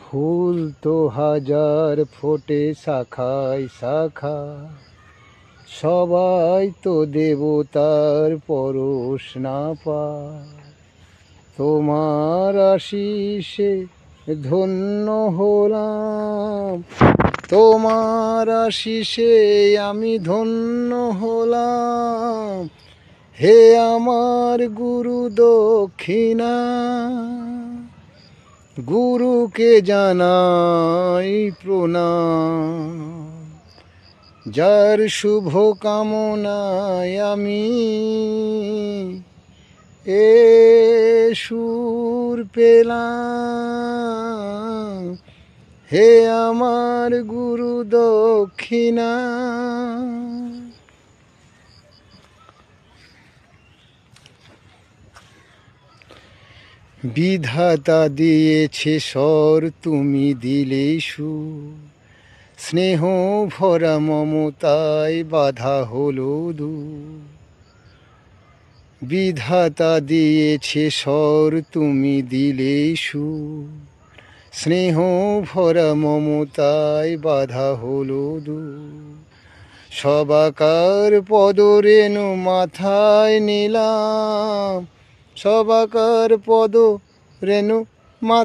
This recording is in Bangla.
ফুল তো হাজার ফোটে শাখায় শাখায়, সবাই তো দেবতার পরশ না পায়। তোমার আশিসে ধন্য হলাম, তোমার আশিসে আমি ধন্য হলাম। হে আমার গুরু দক্ষিণা, গুরুকে জানাই প্রণাম। যার শুভ কামনায় আমি এ সুর পেলাম। হে আমার গুরু দক্ষিণা। বিধাতা দিয়েছে স্বর, তুমি দিলে সুর। স্নেহ ভরা মমতায় বাধা হলো দূর। বিধাতা দিয়েছে স্বর, তুমি দিলে সুর। স্নেহ ভরা মমতায় বাধা হলো দূর। সবাকার পদরেণু মাথায় নিলাম, সবাকার পদরেণু মাথায়